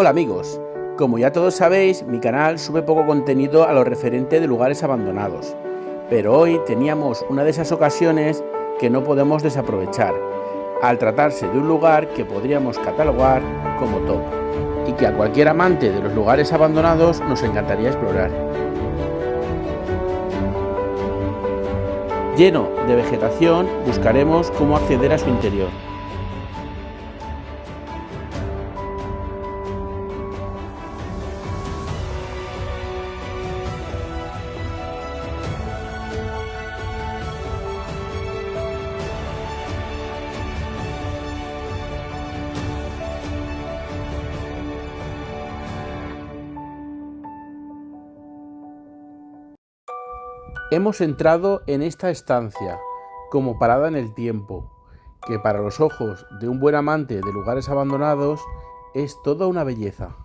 Hola amigos, como ya todos sabéis, mi canal sube poco contenido a lo referente de lugares abandonados, pero hoy teníamos una de esas ocasiones que no podemos desaprovechar, al tratarse de un lugar que podríamos catalogar como top, y que a cualquier amante de los lugares abandonados nos encantaría explorar. Lleno de vegetación, buscaremos cómo acceder a su interior. Hemos entrado en esta estancia como parada en el tiempo, que para los ojos de un buen amante de lugares abandonados es toda una belleza.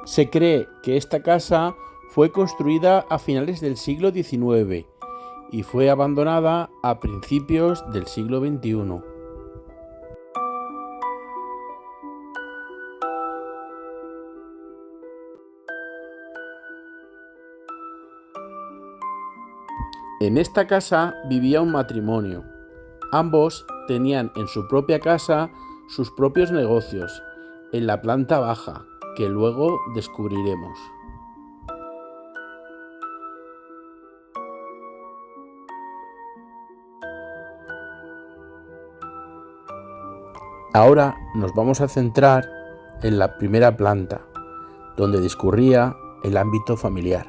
Se cree que esta casa fue construida a finales del siglo XIX y fue abandonada a principios del siglo XXI. En esta casa vivía un matrimonio. Ambos tenían en su propia casa sus propios negocios, en la planta baja, que luego descubriremos. Ahora nos vamos a centrar en la primera planta, donde discurría el ámbito familiar.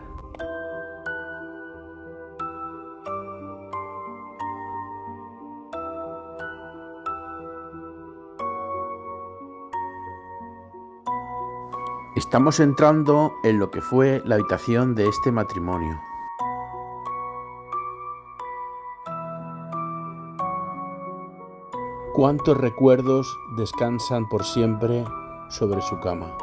Estamos entrando en lo que fue la habitación de este matrimonio. ¿Cuántos recuerdos descansan por siempre sobre su cama?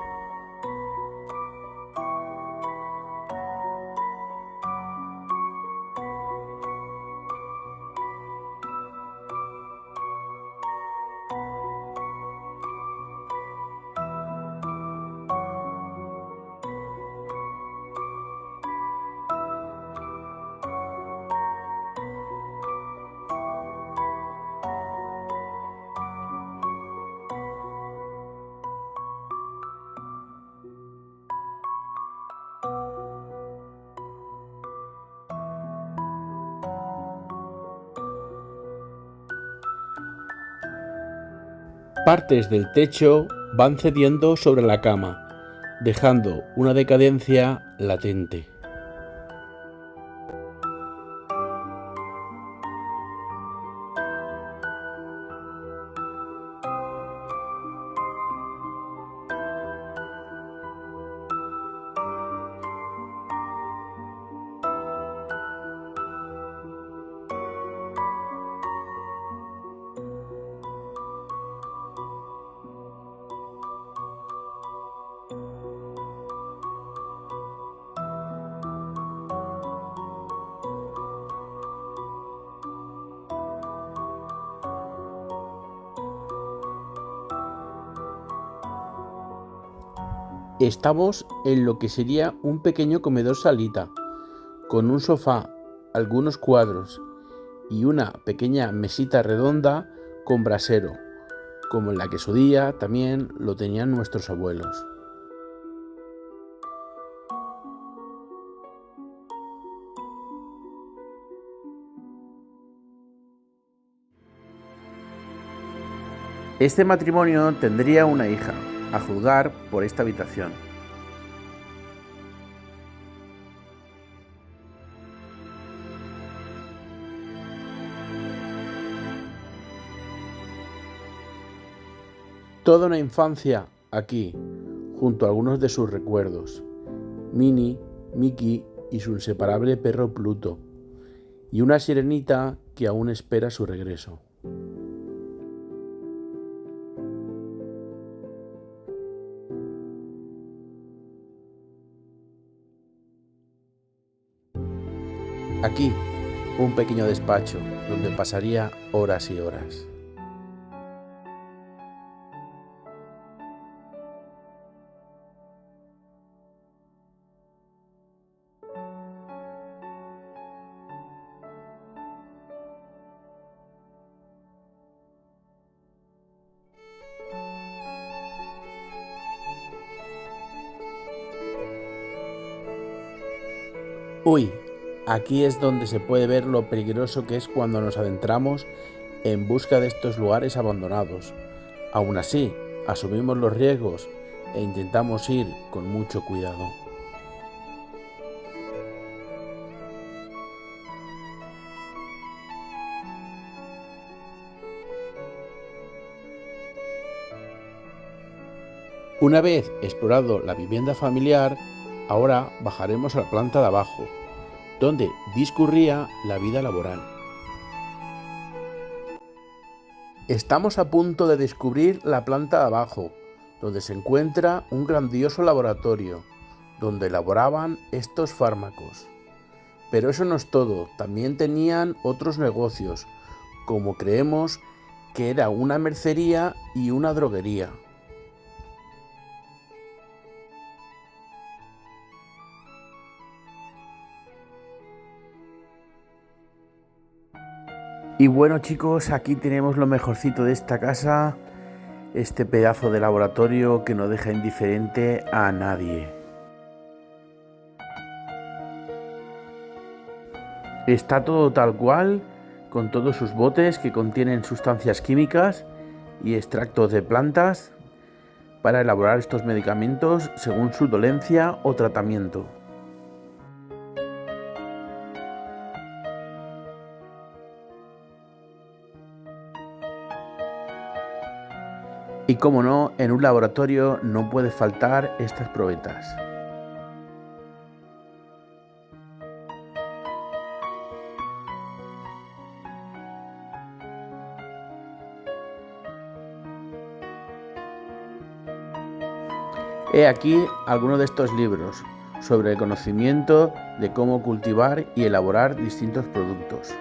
Partes del techo van cediendo sobre la cama, dejando una decadencia latente. Estamos en lo que sería un pequeño comedor salita, con un sofá, algunos cuadros y una pequeña mesita redonda con brasero, como en la que su día también lo tenían nuestros abuelos. Este matrimonio tendría una hija, a juzgar por esta habitación. Toda una infancia aquí, junto a algunos de sus recuerdos. Minnie, Mickey y su inseparable perro Pluto, y una sirenita que aún espera su regreso. Aquí, un pequeño despacho donde pasaría horas y horas. Uy, aquí es donde se puede ver lo peligroso que es cuando nos adentramos en busca de estos lugares abandonados. Aún así, asumimos los riesgos e intentamos ir con mucho cuidado. Una vez explorado la vivienda familiar, ahora bajaremos a la planta de abajo, donde discurría la vida laboral. Estamos a punto de descubrir la planta de abajo, donde se encuentra un grandioso laboratorio, donde elaboraban estos fármacos. Pero eso no es todo, también tenían otros negocios, como creemos que era una mercería y una droguería. Y bueno chicos, aquí tenemos lo mejorcito de esta casa, este pedazo de laboratorio que no deja indiferente a nadie. Está todo tal cual, con todos sus botes que contienen sustancias químicas y extractos de plantas para elaborar estos medicamentos según su dolencia o tratamiento. Y como no, en un laboratorio no puede faltar estas probetas. He aquí algunos de estos libros sobre el conocimiento de cómo cultivar y elaborar distintos productos.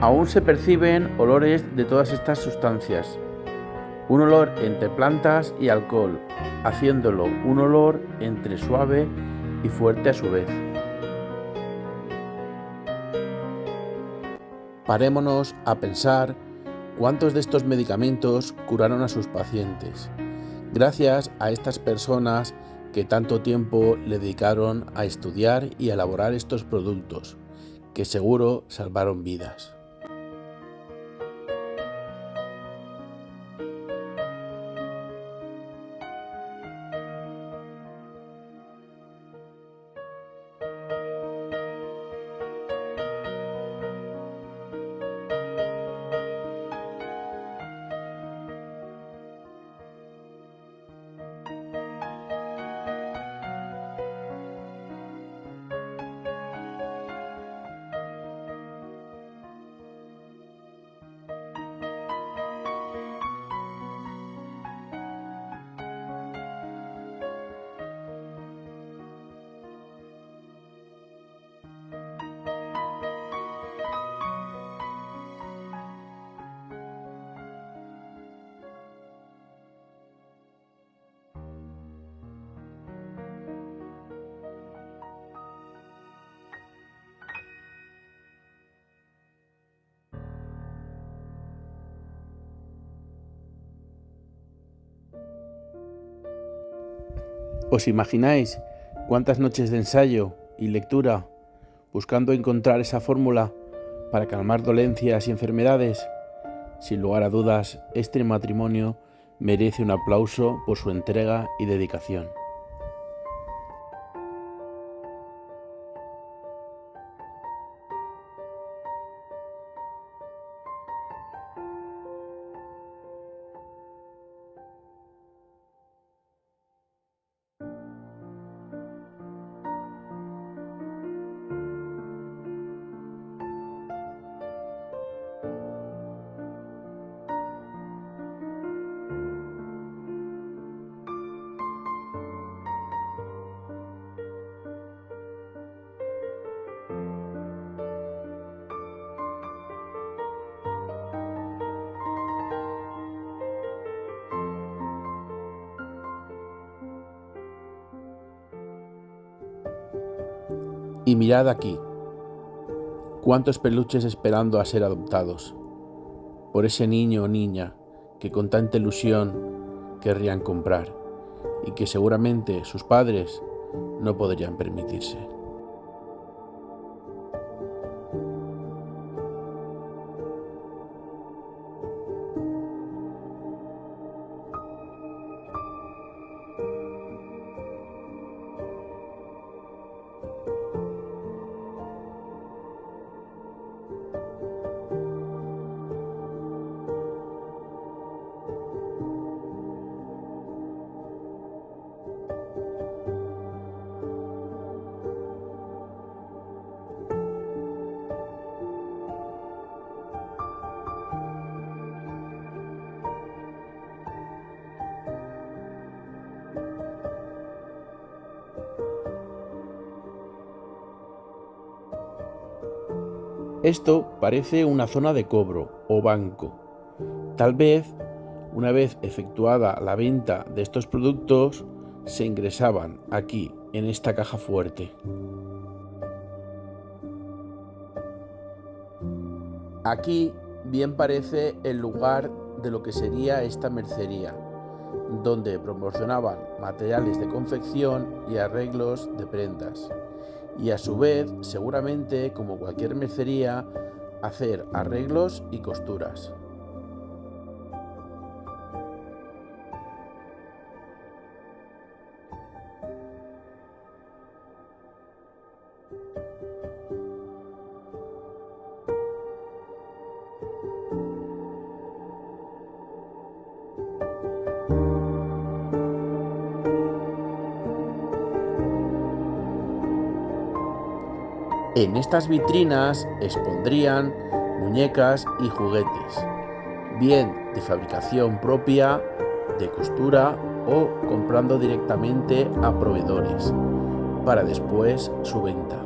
Aún se perciben olores de todas estas sustancias. Un olor entre plantas y alcohol, haciéndolo un olor entre suave y fuerte a su vez. Parémonos a pensar cuántos de estos medicamentos curaron a sus pacientes, gracias a estas personas que tanto tiempo le dedicaron a estudiar y a elaborar estos productos, que seguro salvaron vidas. ¿Os imagináis cuántas noches de ensayo y lectura buscando encontrar esa fórmula para calmar dolencias y enfermedades? Sin lugar a dudas, este matrimonio merece un aplauso por su entrega y dedicación. Y mirad aquí, cuántos peluches esperando a ser adoptados por ese niño o niña que con tanta ilusión querrían comprar y que seguramente sus padres no podrían permitirse. Esto parece una zona de cobro o banco. Tal vez, una vez efectuada la venta de estos productos, se ingresaban aquí, en esta caja fuerte. Aquí bien parece el lugar de lo que sería esta mercería, donde proporcionaban materiales de confección y arreglos de prendas. Y a su vez, seguramente, como cualquier mercería, hacer arreglos y costuras. En estas vitrinas expondrían muñecas y juguetes, bien de fabricación propia, de costura o comprando directamente a proveedores, para después su venta.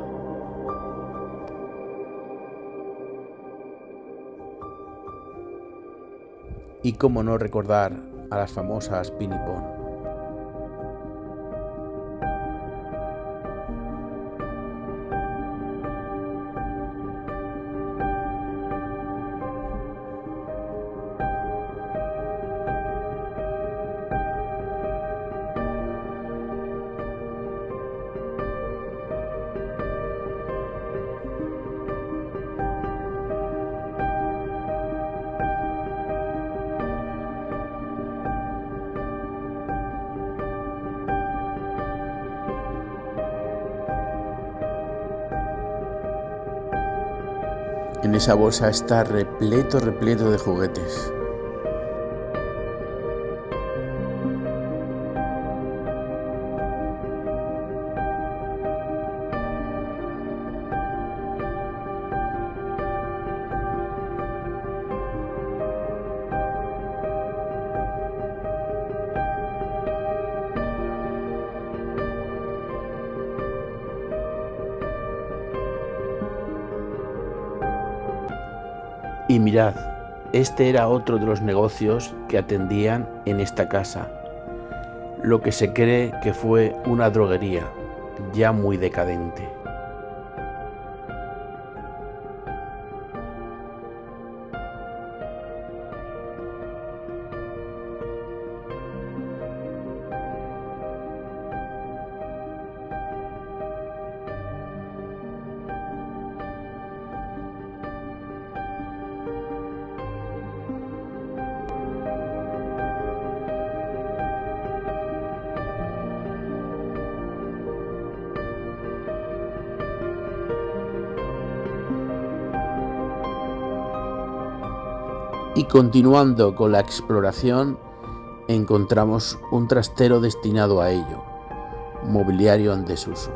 Y cómo no recordar a las famosas Pinipón. En esa bolsa está repleto de juguetes. Y mirad, este era otro de los negocios que atendían en esta casa, lo que se cree que fue una droguería, ya muy decadente. Y continuando con la exploración, encontramos un trastero destinado a ello, mobiliario en desuso.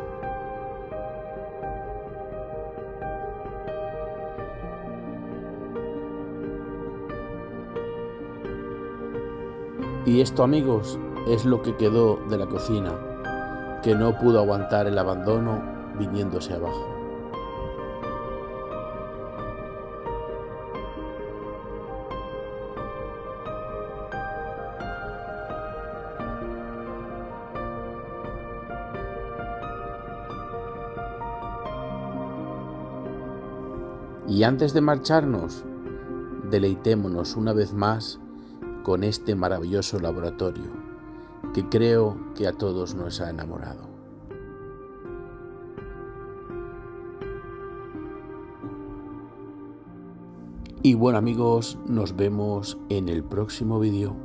Y esto, amigos, es lo que quedó de la cocina, que no pudo aguantar el abandono viniéndose abajo. Y antes de marcharnos, deleitémonos una vez más con este maravilloso laboratorio que creo que a todos nos ha enamorado. Y bueno amigos, nos vemos en el próximo vídeo.